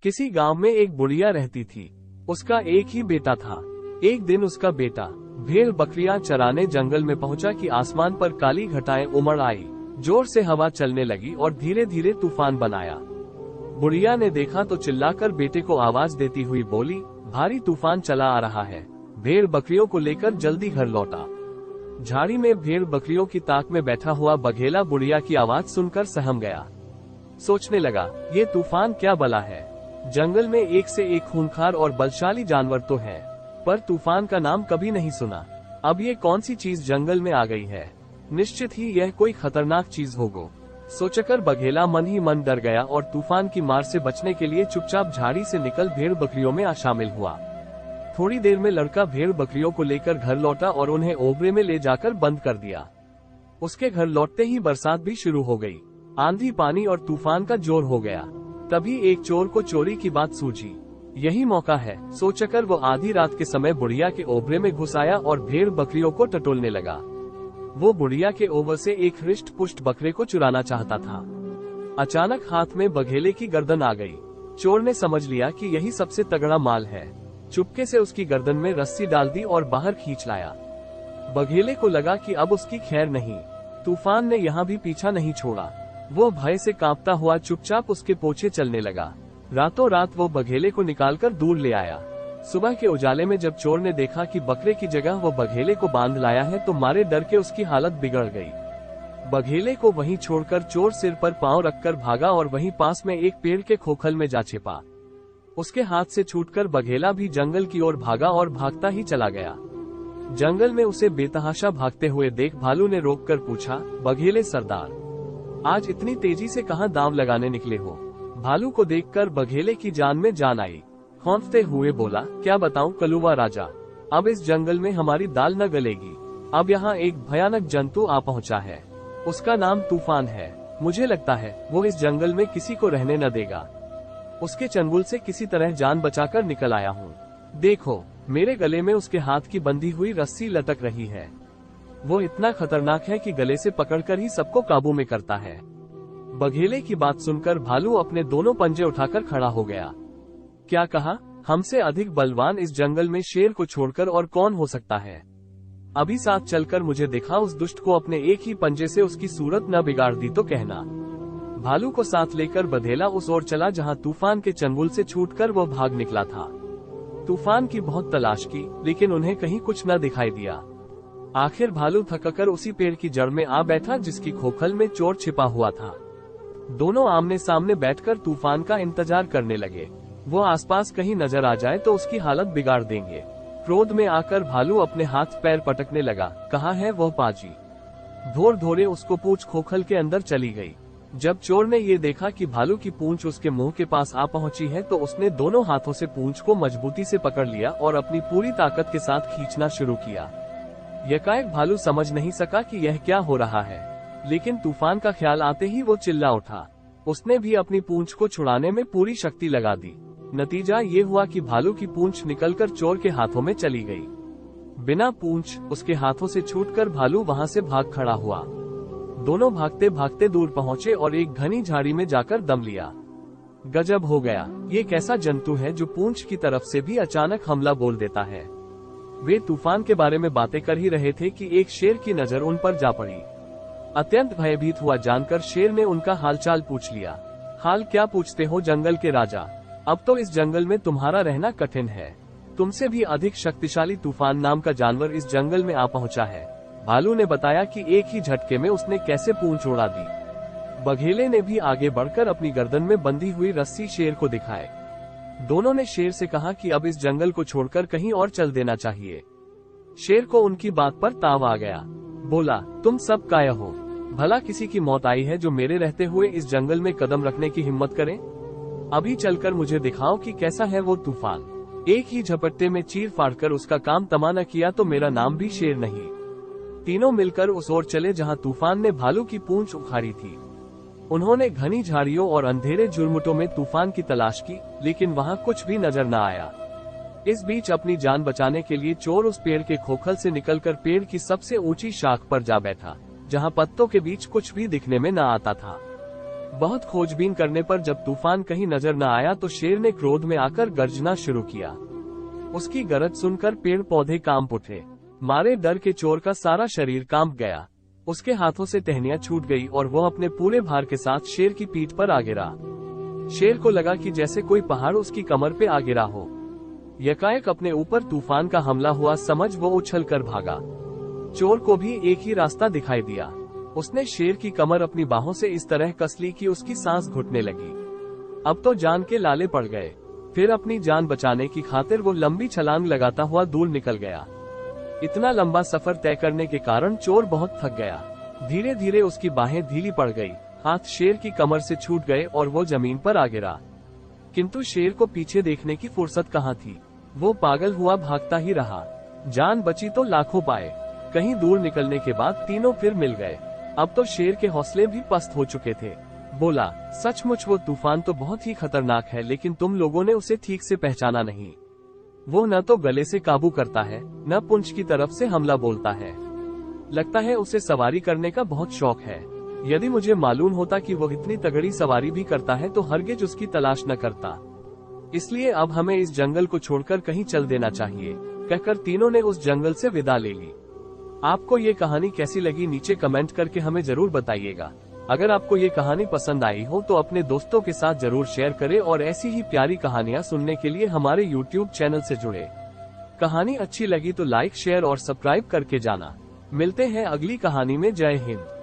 किसी गांव में एक बुढ़िया रहती थी। उसका एक ही बेटा था। एक दिन उसका बेटा भेड़ बकरियां चराने जंगल में पहुंचा कि आसमान पर काली घटाएं उमड़ आई, जोर से हवा चलने लगी और धीरे धीरे तूफान बनाया। बुढ़िया ने देखा तो चिल्लाकर बेटे को आवाज देती हुई बोली, भारी तूफान चला आ रहा है, भेड़ बकरियों को लेकर जल्दी घर लौटा। झाड़ी में भेड़ बकरियों की ताक में बैठा हुआ बघेला बुढ़िया की आवाज सुनकर सहम गया। सोचने लगा, ये तूफान क्या बला है। जंगल में एक से एक खूंखार और बलशाली जानवर तो हैं, पर तूफान का नाम कभी नहीं सुना। अब ये कौन सी चीज जंगल में आ गई है। निश्चित ही यह कोई खतरनाक चीज होगी, सोचकर बघेला मन ही मन डर गया और तूफान की मार से बचने के लिए चुपचाप झाड़ी से निकल भेड़ बकरियों में शामिल हुआ। थोड़ी देर में लड़का भेड़ बकरियों को लेकर घर लौटा और उन्हें ओबरे में ले जाकर बंद कर दिया। उसके घर लौटते ही बरसात भी शुरू हो गई। आंधी, पानी और तूफान का जोर हो गया। तभी एक चोर को चोरी की बात सूझी। यही मौका है, सोचकर वो आधी रात के समय बुढ़िया के ओबरे में घुस आया और भेड़ बकरियों को टटोलने लगा। वो बुढ़िया के ओबर से एक हृष्ट पुष्ट बकरे को चुराना चाहता था। अचानक हाथ में बघेले की गर्दन आ गई। चोर ने समझ लिया कि यही सबसे तगड़ा माल है। चुपके से उसकी गर्दन में रस्सी डाल दी और बाहर खींच लाया। बघेले को लगा कि अब उसकी खैर नहीं। तूफान ने यहाँ भी पीछा नहीं छोड़ा। वो भय से कांपता हुआ चुपचाप उसके पीछे चलने लगा। रातों रात वो बघेले को निकालकर दूर ले आया। सुबह के उजाले में जब चोर ने देखा कि बकरे की जगह वो बघेले को बांध लाया है तो मारे डर के उसकी हालत बिगड़ गई। बघेले को वहीं छोड़कर चोर सिर पर पांव रखकर भागा और वहीं पास में एक पेड़ के खोखल में जा छिपा। उसके हाथ से छूटकर बघेला भी जंगल की ओर भागा और भागता ही चला गया। जंगल में उसे बेतहाशा भागते हुए देख भालू ने रोककर पूछा, बघेले सरदार, आज इतनी तेजी से कहाँ दांव लगाने निकले हो। भालू को देखकर बघेले की जान में जान आई। खौंफते हुए बोला, क्या बताऊं कलुआ राजा, अब इस जंगल में हमारी दाल न गलेगी। अब यहाँ एक भयानक जंतु आ पहुँचा है। उसका नाम तूफान है। मुझे लगता है वो इस जंगल में किसी को रहने न देगा। उसके चंगुल से किसी तरह जान बचाकर निकल आया हूँ। देखो, मेरे गले में उसके हाथ की बंधी हुई रस्सी लटक रही है। वो इतना खतरनाक है कि गले से पकड़कर ही सबको काबू में करता है। बघेले की बात सुनकर भालू अपने दोनों पंजे उठाकर खड़ा हो गया। क्या कहा, हमसे अधिक बलवान इस जंगल में शेर को छोड़कर और कौन हो सकता है। अभी साथ चलकर मुझे दिखा उस दुष्ट को अपने एक ही पंजे से उसकी सूरत न बिगाड़ दी तो कहना। भालू को साथ लेकर बघेला उस ओर चला जहां तूफान के चंगुल से छूटकर वो भाग निकला था। तूफान की बहुत तलाश की, लेकिन उन्हें कहीं कुछ न दिखाई दिया। आखिर भालू थककर उसी पेड़ की जड़ में आ बैठा जिसकी खोखल में चोर छिपा हुआ था। दोनों आमने सामने बैठकर तूफान का इंतजार करने लगे। वो आसपास कहीं नजर आ जाए तो उसकी हालत बिगाड़ देंगे। क्रोध में आकर भालू अपने हाथ पैर पटकने लगा। कहाँ है वह पाजी। धोर धोरे उसको पूंछ खोखल के अंदर चली गई। जब चोर ने ये देखा कि भालू की पूंछ उसके मुंह के पास आ पहुंची है तो उसने दोनों हाथों से पूंछ को मजबूती से पकड़ लिया और अपनी पूरी ताकत के साथ खींचना शुरू किया। यकाएक भालू समझ नहीं सका कि यह क्या हो रहा है, लेकिन तूफान का ख्याल आते ही वो चिल्ला उठा। उसने भी अपनी पूंछ को छुड़ाने में पूरी शक्ति लगा दी। नतीजा ये हुआ कि भालू की पूंछ निकलकर चोर के हाथों में चली गई। बिना पूंछ उसके हाथों से छूटकर भालू वहां से भाग खड़ा हुआ। दोनों भागते भागते दूर पहुंचे और एक घनी झाड़ी में जाकर दम लिया। गजब हो गया, ये कैसा जंतु है जो पूंछ की तरफ से भी अचानक हमला बोल देता है। वे तूफान के बारे में बातें कर ही रहे थे कि एक शेर की नजर उन पर जा पड़ी। अत्यंत भयभीत हुआ जानकर शेर ने उनका हालचाल पूछ लिया। हाल क्या पूछते हो जंगल के राजा, अब तो इस जंगल में तुम्हारा रहना कठिन है। तुमसे भी अधिक शक्तिशाली तूफान नाम का जानवर इस जंगल में आ पहुंचा है। भालू ने बताया कि एक ही झटके में उसने कैसे पूंछ उड़ा दी। बघेले ने भी आगे बढ़कर अपनी गर्दन में बंधी हुई रस्सी शेर को दिखाए। दोनों ने शेर से कहा कि अब इस जंगल को छोड़कर कहीं और चल देना चाहिए। शेर को उनकी बात पर ताव आ गया। बोला, तुम सब काया हो। भला किसी की मौत आई है जो मेरे रहते हुए इस जंगल में कदम रखने की हिम्मत करे। अभी चलकर मुझे दिखाओ कि कैसा है वो तूफान। एक ही झपट्टे में चीर फाड़कर उसका काम तमाम न किया तो मेरा नाम भी शेर नहीं। तीनों मिलकर उस ओर चले जहां तूफान ने भालू की पूंछ उखाड़ी थी। उन्होंने घनी झाड़ियों और अंधेरे झुरमुटों में तूफान की तलाश की, लेकिन वहां कुछ भी नजर न आया। इस बीच अपनी जान बचाने के लिए चोर उस पेड़ के खोखल से निकलकर पेड़ की सबसे ऊंची शाख पर जा बैठा, जहां पत्तों के बीच कुछ भी दिखने में न आता था। बहुत खोजबीन करने पर जब तूफान कहीं नजर न आया तो शेर ने क्रोध में आकर गर्जना शुरू किया। उसकी गरज सुनकर पेड़ पौधे कांप उठे। मारे डर के चोर का सारा शरीर कांप गया। उसके हाथों से टहनियां छूट गई और वो अपने पूरे भार के साथ शेर की पीठ पर आ गिरा। शेर को लगा कि जैसे कोई पहाड़ उसकी कमर पे आ गिरा हो। यकायक अपने ऊपर तूफान का हमला हुआ समझ वो उछल कर भागा। चोर को भी एक ही रास्ता दिखाई दिया। उसने शेर की कमर अपनी बाहों से इस तरह कस ली कि उसकी सांस घुटने लगी। अब तो जान के लाले पड़ गए। फिर अपनी जान बचाने की खातिर वो लंबी छलांग लगाता हुआ दूर निकल गया। इतना लंबा सफर तय करने के कारण चोर बहुत थक गया। धीरे धीरे उसकी बाहें ढीली पड़ गई, हाथ शेर की कमर से छूट गए और वो जमीन पर आ गिरा। किंतु शेर को पीछे देखने की फुर्सत कहाँ थी। वो पागल हुआ भागता ही रहा। जान बची तो लाखों पाए। कहीं दूर निकलने के बाद तीनों फिर मिल गए। अब तो शेर के हौसले भी पस्त हो चुके थे। बोला, सचमुच वो तूफान तो बहुत ही खतरनाक है, लेकिन तुम लोगों ने उसे ठीक से पहचाना नहीं। वो न तो गले से काबू करता है, न पूंछ की तरफ से हमला बोलता है। लगता है उसे सवारी करने का बहुत शौक है। यदि मुझे मालूम होता कि वो इतनी तगड़ी सवारी भी करता है तो हरगिज उसकी तलाश न करता। इसलिए अब हमें इस जंगल को छोड़कर कहीं चल देना चाहिए, कहकर तीनों ने उस जंगल से विदा ले ली। आपको ये कहानी कैसी लगी नीचे कमेंट करके हमें जरूर बताइएगा। अगर आपको ये कहानी पसंद आई हो तो अपने दोस्तों के साथ जरूर शेयर करें और ऐसी ही प्यारी कहानियाँ सुनने के लिए हमारे YouTube चैनल से जुड़े। कहानी अच्छी लगी तो लाइक, शेयर और सब्सक्राइब करके जाना। मिलते हैं अगली कहानी में। जय हिंद।